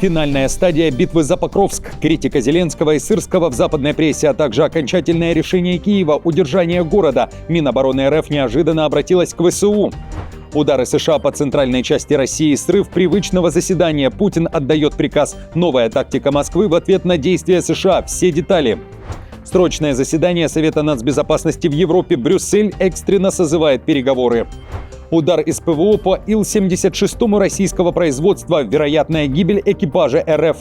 Финальная стадия битвы за Покровск, критика Зеленского и Сырского в западной прессе, а также окончательное решение Киева удержания города. Минобороны РФ неожиданно обратилась к ВСУ. Удары США по центральной части России, срыв привычного заседания. Путин отдает приказ. Новая тактика Москвы в ответ на действия США. Все детали. Срочное заседание Совета нацбезопасности в Европе. Брюссель экстренно созывает переговоры. Удар из ПВО по Ил-76 российского производства. Вероятная гибель экипажа РФ.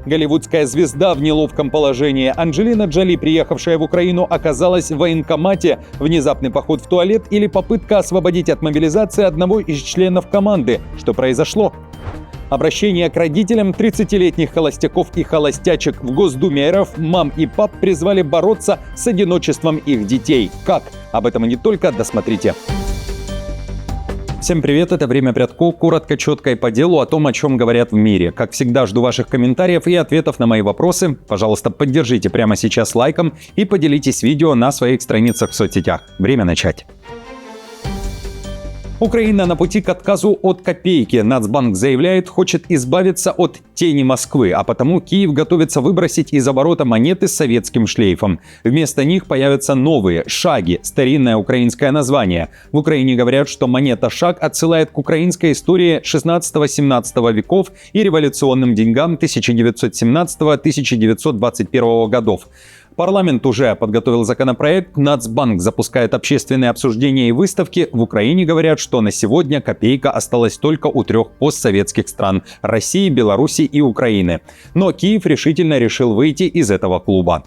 Голливудская звезда в неловком положении. Анджелина Джоли, приехавшая в Украину, оказалась в военкомате. Внезапный поход в туалет или попытка освободить от мобилизации одного из членов команды. Что произошло? Обращение к родителям 30-летних холостяков и холостячек. В Госдуме РФ мам и пап призвали бороться с одиночеством их детей. Как? Об этом и не только. Досмотрите. Всем привет, это «Время Прядко», коротко, четко и по делу о том, о чем говорят в мире. Как всегда, жду ваших комментариев и ответов на мои вопросы. Пожалуйста, поддержите прямо сейчас лайком и поделитесь видео на своих страницах в соцсетях. Время начать. Украина на пути к отказу от копейки. Нацбанк заявляет, хочет избавиться от тени Москвы, а потому Киев готовится выбросить из оборота монеты с советским шлейфом. Вместо них появятся новые – шаги, старинное украинское название. В Украине говорят, что монета «шаг» отсылает к украинской истории 16-17 веков и революционным деньгам 1917-1921 годов. Парламент уже подготовил законопроект, Нацбанк запускает общественные обсуждения и выставки. В Украине говорят, что на сегодня копейка осталась только у 3 постсоветских стран – России, Беларуси и Украины. Но Киев решительно решил выйти из этого клуба.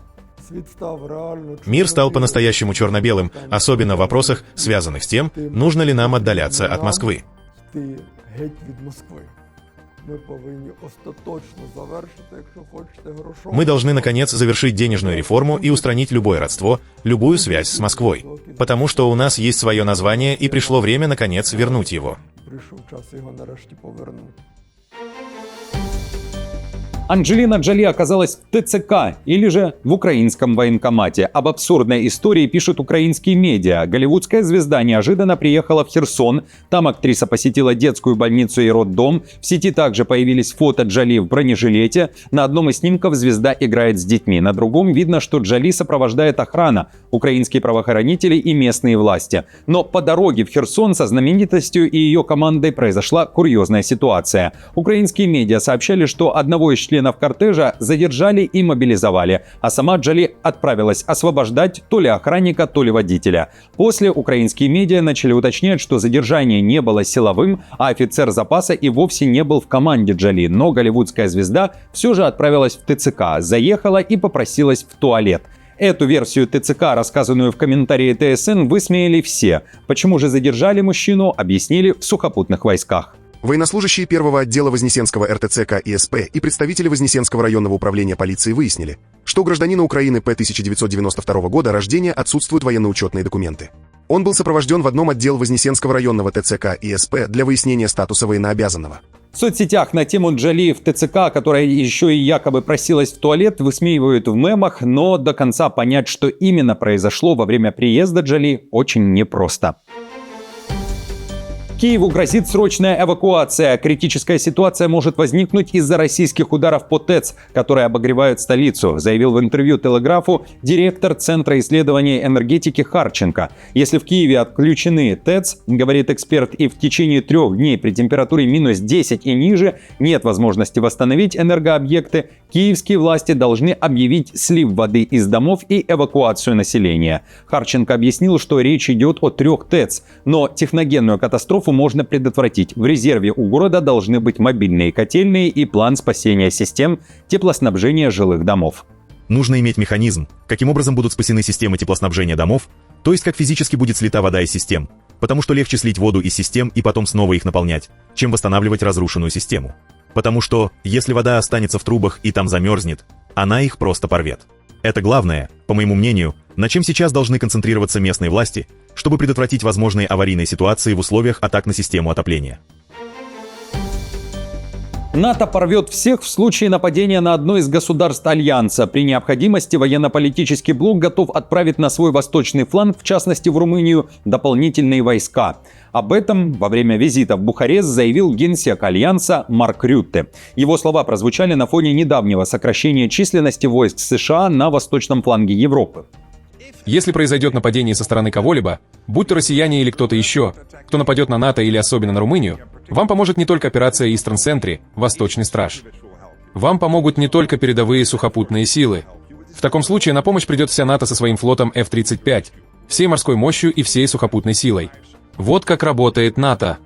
Мир стал по-настоящему черно-белым, особенно в вопросах, связанных с тем, нужно ли нам отдаляться от Москвы. Мы должны, наконец, завершить денежную реформу и устранить любое родство, любую связь с Москвой. Потому что у нас есть свое название, и пришло время, наконец, вернуть его. Анджелина Джоли оказалась в ТЦК или же в украинском военкомате. Об абсурдной истории пишут украинские медиа. Голливудская звезда неожиданно приехала в Херсон. Там актриса посетила детскую больницу и роддом. В сети также появились фото Джоли в бронежилете. На одном из снимков звезда играет с детьми. На другом видно, что Джоли сопровождает охрана, украинские правоохранители и местные власти. Но по дороге в Херсон со знаменитостью и ее командой произошла курьезная ситуация. Украинские медиа сообщали, что одного из членов кортежа задержали и мобилизовали, а сама Джоли отправилась освобождать то ли охранника, то ли водителя. После украинские медиа начали уточнять, что задержание не было силовым, а офицер запаса и вовсе не был в команде Джоли. Но голливудская звезда все же отправилась в ТЦК, заехала и попросилась в туалет. Эту версию ТЦК, рассказанную в комментарии ТСН, высмеяли все. Почему же задержали мужчину, объяснили в сухопутных войсках. Военнослужащие первого отдела Вознесенского РТЦК ИСП и представители Вознесенского районного управления полиции выяснили, что у гражданина Украины П. 1992 года рождения отсутствуют военно-учетные документы. Он был сопровожден в одном отдел Вознесенского районного ТЦК ИСП для выяснения статуса военнообязанного. В соцсетях на тему Джоли в ТЦК, которая еще и якобы просилась в туалет, высмеивают в мемах, но до конца понять, что именно произошло во время приезда Джоли, очень непросто. Киеву грозит срочная эвакуация. Критическая ситуация может возникнуть из-за российских ударов по ТЭЦ, которые обогревают столицу, заявил в интервью Телеграфу директор Центра исследований энергетики Харченко. Если в Киеве отключены ТЭЦ, говорит эксперт, и в течение 3 дней при температуре минус 10 и ниже нет возможности восстановить энергообъекты, киевские власти должны объявить слив воды из домов и эвакуацию населения. Харченко объяснил, что речь идет о 3 ТЭЦ, но техногенную катастрофу можно предотвратить. В резерве у города должны быть мобильные котельные и план спасения систем теплоснабжения жилых домов. Нужно иметь механизм, каким образом будут спасены системы теплоснабжения домов, то есть как физически будет слита вода из систем, потому что легче слить воду из систем и потом снова их наполнять, чем восстанавливать разрушенную систему. Потому что, если вода останется в трубах и там замерзнет, она их просто порвет. Это главное, по моему мнению, на чем сейчас должны концентрироваться местные власти, чтобы предотвратить возможные аварийные ситуации в условиях атак на систему отопления. НАТО порвет всех в случае нападения на одно из государств Альянса. При необходимости военно-политический блок готов отправить на свой восточный фланг, в частности в Румынию, дополнительные войска. Об этом во время визита в Бухарест заявил генсек Альянса Марк Рютте. Его слова прозвучали на фоне недавнего сокращения численности войск США на восточном фланге Европы. Если произойдет нападение со стороны кого-либо, будь то россияне или кто-то еще, кто нападет на НАТО или особенно на Румынию, вам поможет не только операция Eastern Sentry, Восточный страж. Вам помогут не только передовые сухопутные силы. В таком случае на помощь придет вся НАТО со своим флотом F-35, всей морской мощью и всей сухопутной силой. Вот как работает НАТО.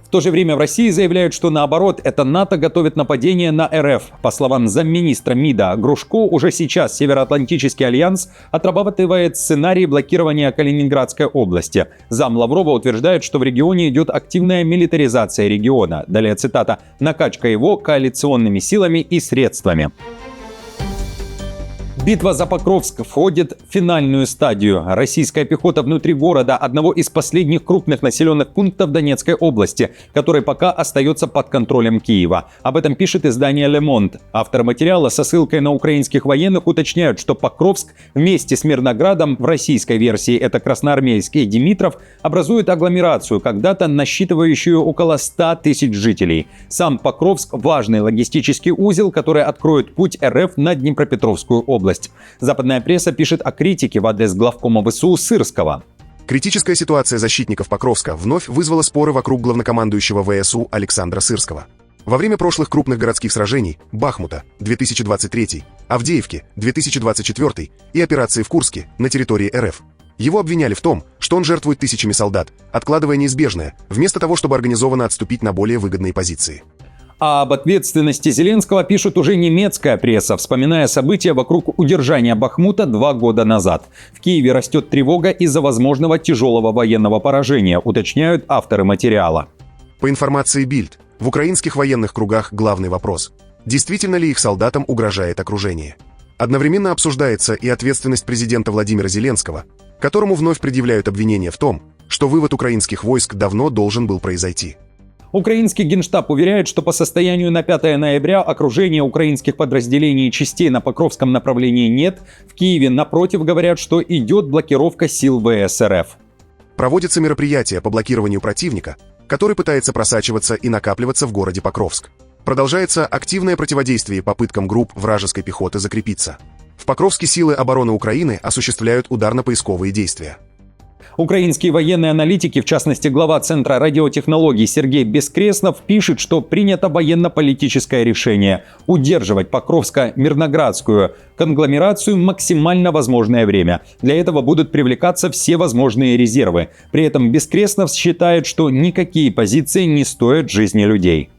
В то же время в России заявляют, что наоборот, это НАТО готовит нападение на РФ. По словам замминистра МИДа Грушко, уже сейчас Североатлантический альянс отрабатывает сценарий блокирования Калининградской области. Зам Лаврова утверждает, что в регионе идет активная милитаризация региона. Далее цитата: «накачка его коалиционными силами и средствами». Битва за Покровск входит в финальную стадию. Российская пехота внутри города – одного из последних крупных населенных пунктов Донецкой области, который пока остается под контролем Киева. Об этом пишет издание Le Monde. Автор материала со ссылкой на украинских военных уточняют, что Покровск вместе с Мирноградом, в российской версии это Красноармейск и Димитров, образуют агломерацию, когда-то насчитывающую около 100 тысяч жителей. Сам Покровск – важный логистический узел, который откроет путь РФ на Днепропетровскую область. Западная пресса пишет о критике в адрес главкома ВСУ Сырского. Критическая ситуация защитников Покровска вновь вызвала споры вокруг главнокомандующего ВСУ Александра Сырского. Во время прошлых крупных городских сражений Бахмута 2023, Авдеевки 2024 и операции в Курске на территории РФ его обвиняли в том, что он жертвует тысячами солдат, откладывая неизбежное, вместо того, чтобы организованно отступить на более выгодные позиции. А об ответственности Зеленского пишет уже немецкая пресса, вспоминая события вокруг удержания Бахмута 2 года назад. В Киеве растет тревога из-за возможного тяжелого военного поражения, уточняют авторы материала. По информации Bild, в украинских военных кругах главный вопрос – действительно ли их солдатам угрожает окружение? Одновременно обсуждается и ответственность президента Владимира Зеленского, которому вновь предъявляют обвинения в том, что вывод украинских войск давно должен был произойти. Украинский генштаб уверяет, что по состоянию на 5 ноября окружения украинских подразделений и частей на Покровском направлении нет. В Киеве, напротив, говорят, что идет блокировка сил ВС РФ. Проводятся мероприятия по блокированию противника, который пытается просачиваться и накапливаться в городе Покровск. Продолжается активное противодействие попыткам групп вражеской пехоты закрепиться. В Покровске силы обороны Украины осуществляют ударно-поисковые действия. Украинские военные аналитики, в частности глава Центра радиотехнологий Сергей Бескреснов, пишет, что принято военно-политическое решение удерживать Покровско-Мирноградскую конгломерацию максимально возможное время. Для этого будут привлекаться все возможные резервы. При этом Бескреснов считает, что никакие позиции не стоят жизни людей.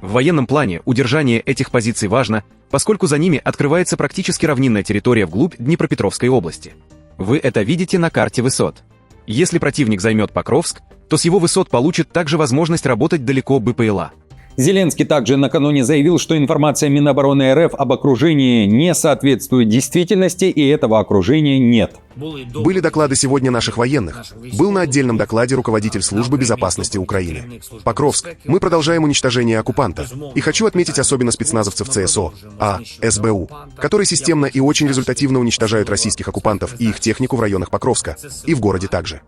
В военном плане удержание этих позиций важно, поскольку за ними открывается практически равнинная территория вглубь Днепропетровской области. Вы это видите на карте высот. Если противник займет Покровск, то с его высот получит также возможность работать далеко БПЛА. Зеленский также накануне заявил, что информация Минобороны РФ об окружении не соответствует действительности, и этого окружения нет. Были доклады сегодня наших военных. Был на отдельном докладе руководитель службы безопасности Украины. Покровск. Мы продолжаем уничтожение оккупанта. И хочу отметить особенно спецназовцев ЦСО, СБУ, которые системно и очень результативно уничтожают российских оккупантов и их технику в районах Покровска. И в городе также.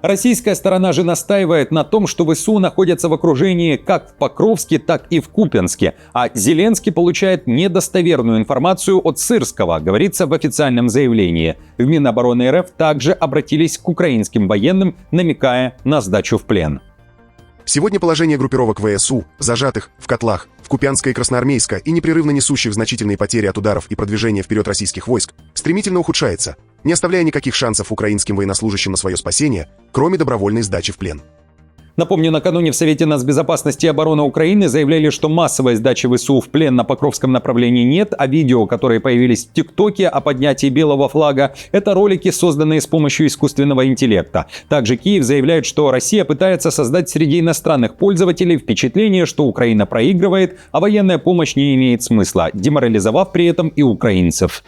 Российская сторона же настаивает на том, что ВСУ находятся в окружении как в Покровске, так и в Купянске. А Зеленский получает недостоверную информацию от Сырского, говорится в официальном заявлении. В Минобороны РФ также обратились к украинским военным, намекая на сдачу в плен. Сегодня положение группировок ВСУ, зажатых в котлах, в Купянска и Красноармейска и непрерывно несущих значительные потери от ударов и продвижения вперед российских войск, стремительно ухудшается, не оставляя никаких шансов украинским военнослужащим на свое спасение, кроме добровольной сдачи в плен. Напомню, накануне в Совете нацбезопасности и обороны Украины заявляли, что массовой сдачи ВСУ в плен на Покровском направлении нет, а видео, которые появились в ТикТоке о поднятии белого флага, это ролики, созданные с помощью искусственного интеллекта. Также Киев заявляет, что Россия пытается создать среди иностранных пользователей впечатление, что Украина проигрывает, а военная помощь не имеет смысла, деморализовав при этом и украинцев.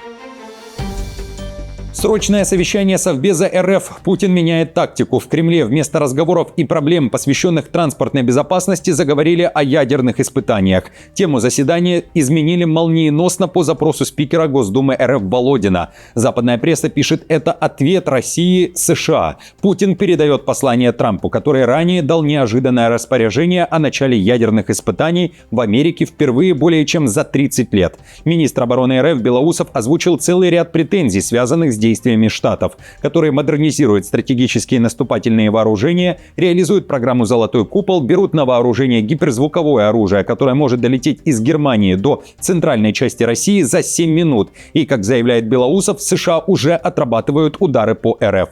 Срочное совещание Совбеза РФ. Путин меняет тактику. В Кремле вместо разговоров и проблем, посвященных транспортной безопасности, заговорили о ядерных испытаниях. Тему заседания изменили молниеносно по запросу спикера Госдумы РФ Володина. Западная пресса пишет, это ответ России США. Путин передает послание Трампу, который ранее дал неожиданное распоряжение о начале ядерных испытаний в Америке впервые более чем за 30 лет. Министр обороны РФ Белоусов озвучил целый ряд претензий, связанных с действиями Штатов, которые модернизируют стратегические наступательные вооружения, реализуют программу «Золотой купол», берут на вооружение гиперзвуковое оружие, которое может долететь из Германии до центральной части России за 7 минут. И, как заявляет Белоусов, США уже отрабатывают удары по РФ.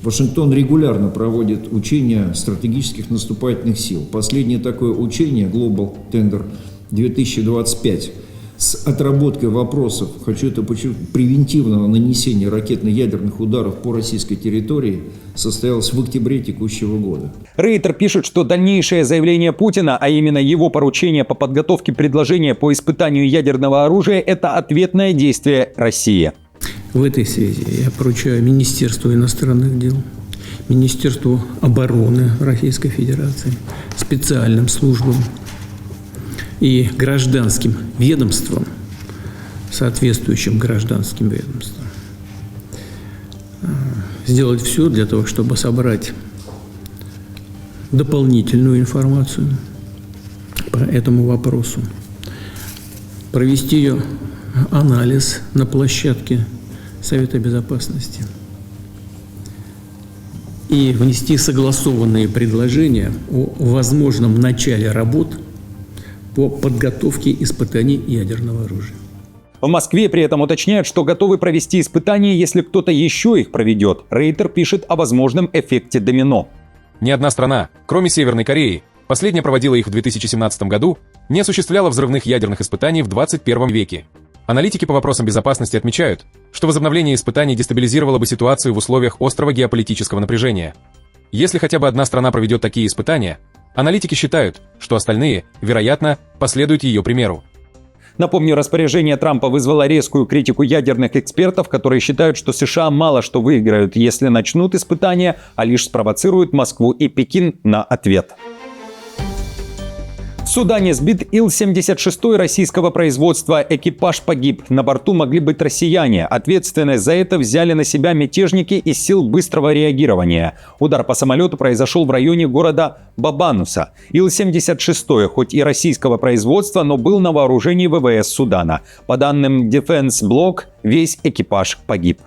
Вашингтон регулярно проводит учения стратегических наступательных сил. Последнее такое учение Global Tender 2025 с отработкой вопросов, хочу это подчеркнуть, превентивного нанесения ракетно-ядерных ударов по российской территории состоялось в октябре текущего года. Рейтер пишет, что дальнейшее заявление Путина, а именно его поручение по подготовке предложения по испытанию ядерного оружия, это ответное действие России. В этой связи я поручаю Министерству иностранных дел, Министерству обороны Российской Федерации, специальным службам и гражданским ведомствам, соответствующим гражданским ведомствам, сделать все для того, чтобы собрать дополнительную информацию по этому вопросу, провести ее анализ на площадке Совета Безопасности и внести согласованные предложения о возможном начале работ по подготовке испытаний ядерного оружия. В Москве при этом уточняют, что готовы провести испытания, если кто-то еще их проведет. Рейтер пишет о возможном эффекте домино. Ни одна страна, кроме Северной Кореи, последняя проводила их в 2017 году, не осуществляла взрывных ядерных испытаний в 21 веке. Аналитики по вопросам безопасности отмечают, что возобновление испытаний дестабилизировало бы ситуацию в условиях острого геополитического напряжения. Если хотя бы одна страна проведет такие испытания, аналитики считают, что остальные, вероятно, последуют ее примеру. Напомню, распоряжение Трампа вызвало резкую критику ядерных экспертов, которые считают, что США мало что выиграют, если начнут испытания, а лишь спровоцируют Москву и Пекин на ответ. В Судане сбит Ил-76 российского производства. Экипаж погиб. На борту могли быть россияне. Ответственность за это взяли на себя мятежники из сил быстрого реагирования. Удар по самолету произошел в районе города Бабануса. Ил-76, хоть и российского производства, но был на вооружении ВВС Судана. По данным Defense Block, весь экипаж погиб.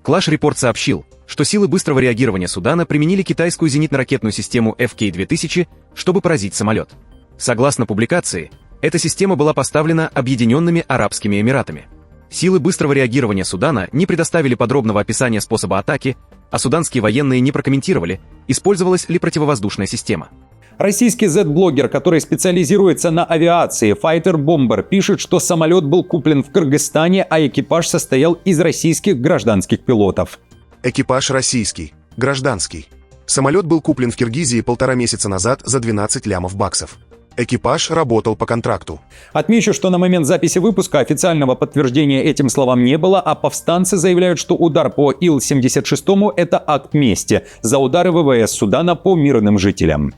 Clash Report сообщил, что силы быстрого реагирования Судана применили китайскую зенитно-ракетную систему FK-2000, чтобы поразить самолет. Согласно публикации, эта система была поставлена Объединенными Арабскими Эмиратами. Силы быстрого реагирования Судана не предоставили подробного описания способа атаки, а суданские военные не прокомментировали, использовалась ли противовоздушная система. Российский Z-блогер, который специализируется на авиации, Fighter Bomber, пишет, что самолет был куплен в Кыргызстане, а экипаж состоял из российских гражданских пилотов. Экипаж российский, гражданский. Самолет был куплен в Киргизии 1,5 месяца назад за 12 лямов баксов. Экипаж работал по контракту. Отмечу, что на момент записи выпуска официального подтверждения этим словам не было, а повстанцы заявляют, что удар по Ил-76 – это акт мести за удары ВВС Судана по мирным жителям.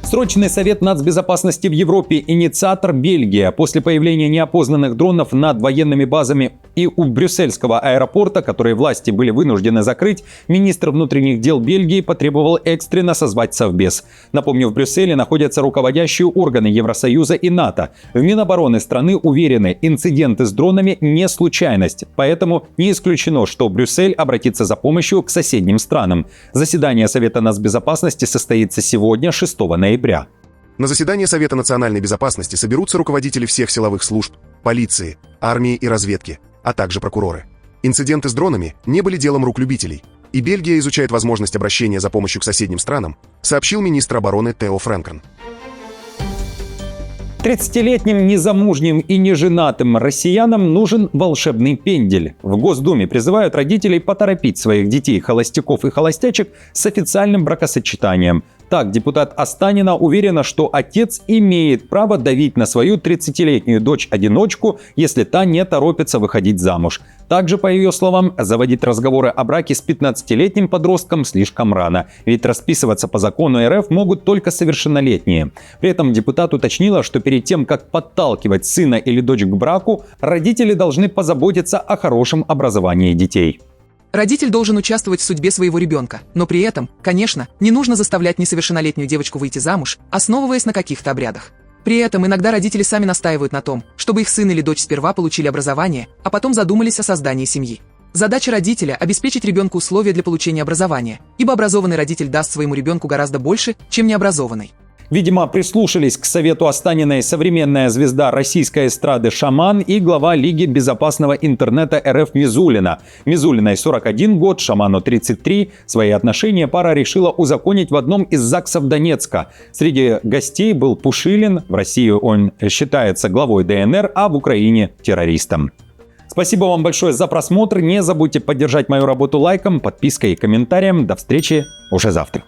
Срочный совет нацбезопасности в Европе. Инициатор Бельгия. После появления неопознанных дронов над военными базами и у брюссельского аэропорта, которые власти были вынуждены закрыть, министр внутренних дел Бельгии потребовал экстренно созвать Совбез. Напомню, в Брюсселе находятся руководящие органы Евросоюза и НАТО. В Минобороны страны уверены, инциденты с дронами не случайность, поэтому не исключено, что Брюссель обратится за помощью к соседним странам. Заседание Совета нацбезопасности состоится сегодня, 6 ноября. На заседание Совета национальной безопасности соберутся руководители всех силовых служб, полиции, армии и разведки, а также прокуроры. Инциденты с дронами не были делом рук любителей, и Бельгия изучает возможность обращения за помощью к соседним странам, сообщил министр обороны Тео Френкен. 30-летним незамужним и неженатым россиянам нужен волшебный пендель. В Госдуме призывают родителей поторопить своих детей, холостяков и холостячек с официальным бракосочетанием. Так, депутат Останина уверена, что отец имеет право давить на свою 30-летнюю дочь-одиночку, если та не торопится выходить замуж. Также, по ее словам, заводить разговоры о браке с 15-летним подростком слишком рано, ведь расписываться по закону РФ могут только совершеннолетние. При этом депутат уточнила, что перед тем, как подталкивать сына или дочь к браку, родители должны позаботиться о хорошем образовании детей. Родитель должен участвовать в судьбе своего ребенка, но при этом, конечно, не нужно заставлять несовершеннолетнюю девочку выйти замуж, основываясь на каких-то обрядах. При этом иногда родители сами настаивают на том, чтобы их сын или дочь сперва получили образование, а потом задумались о создании семьи. Задача родителя – обеспечить ребенку условия для получения образования, ибо образованный родитель даст своему ребенку гораздо больше, чем необразованный. Видимо, прислушались к совету Останиной современная звезда российской эстрады «Шаман» и глава Лиги безопасного интернета РФ Мизулина. Мизулиной 41 год, Шаману 33. Свои отношения пара решила узаконить в одном из ЗАГСов Донецка. Среди гостей был Пушилин. В России он считается главой ДНР, а в Украине – террористом. Спасибо вам большое за просмотр. Не забудьте поддержать мою работу лайком, подпиской и комментарием. До встречи уже завтра.